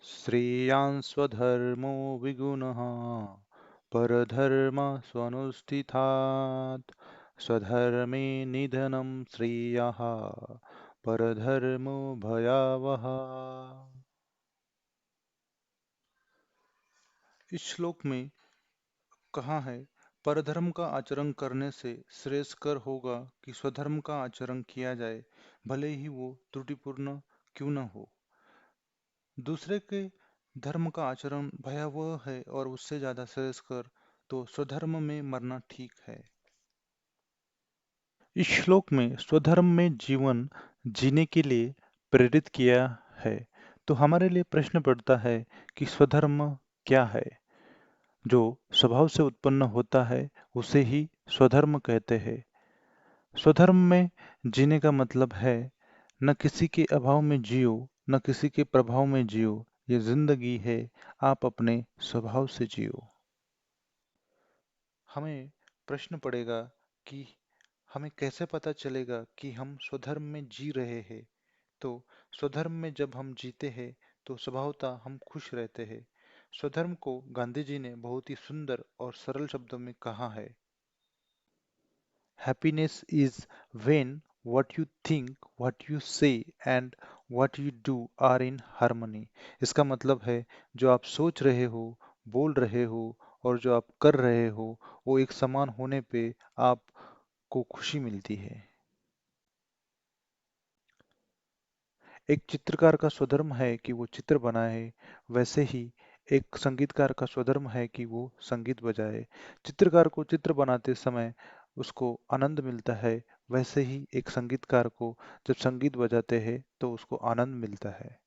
श्रेयान् स्वधर्मो विगुणः परधर्मस्वनुष्ठितात् स्वधर्मे निधनं श्रेयः परधर्मो भयावहः। इस श्लोक में कहा है, परधर्म का आचरण करने से श्रेयस्कर होगा कि स्वधर्म का आचरण किया जाए, भले ही वो त्रुटिपूर्ण क्यों न हो। दूसरे के धर्म का आचरण भयावह है और उससे ज्यादा श्रेयस्कर तो स्वधर्म में मरना ठीक है। इस श्लोक में स्वधर्म में जीवन जीने के लिए प्रेरित किया है। तो हमारे लिए प्रश्न पड़ता है कि स्वधर्म क्या है। जो स्वभाव से उत्पन्न होता है उसे ही स्वधर्म कहते हैं। स्वधर्म में जीने का मतलब है न किसी के अभाव में जियो, न किसी के प्रभाव में जियो। ये जिंदगी है, आप अपने स्वभाव से जियो। हमें प्रश्न पड़ेगा कि हमें कैसे पता चलेगा कि हम स्वधर्म में जी रहे हैं। तो स्वधर्म में जब हम जीते हैं तो स्वभावतः हम खुश रहते हैं। स्वधर्म को गांधी जी ने बहुत ही सुंदर और सरल शब्दों में कहा है, Happiness is when what you think, what you say and what you do are in harmony। इसका मतलब है जो आप सोच रहे हो, बोल रहे हो और जो आप कर रहे हो वो एक समान होने पे आपको खुशी मिलती है। एक चित्रकार का स्वधर्म है कि वो चित्र बनाए, वैसे ही एक संगीतकार का स्वधर्म है कि वो संगीत बजाए। चित्रकार को चित्र बनाते समय उसको आनंद मिलता है, वैसे ही एक संगीतकार को जब संगीत बजाते हैं तो उसको आनंद मिलता है।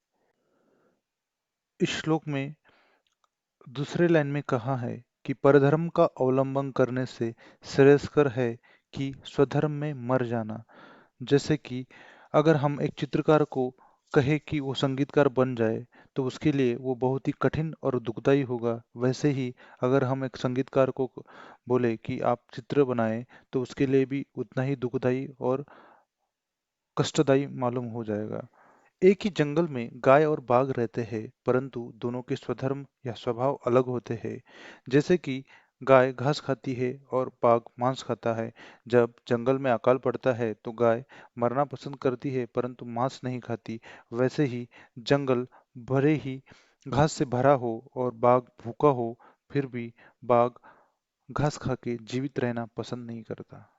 इस श्लोक में दूसरे लाइन में कहा है कि परधर्म का अवलंबन करने से श्रेयस्कर है कि स्वधर्म में मर जाना। जैसे कि अगर हम एक चित्रकार को कहे कि वो संगीतकार बन जाए तो उसके लिए वो बहुत ही कठिन और दुखदाई होगा। वैसे ही अगर हम एक संगीतकार को बोले कि आप चित्र बनाएं तो उसके लिए भी उतना ही दुखदाई और कष्टदायी मालूम हो जाएगा। एक ही जंगल में गाय और बाघ रहते हैं, परंतु दोनों के स्वधर्म या स्वभाव अलग होते हैं। जैसे कि गाय घास खाती है और बाघ मांस खाता है। जब जंगल में अकाल पड़ता है तो गाय मरना पसंद करती है परंतु मांस नहीं खाती। वैसे ही जंगल भले ही घास से भरा हो और बाघ भूखा हो, फिर भी बाघ घास खा के जीवित रहना पसंद नहीं करता।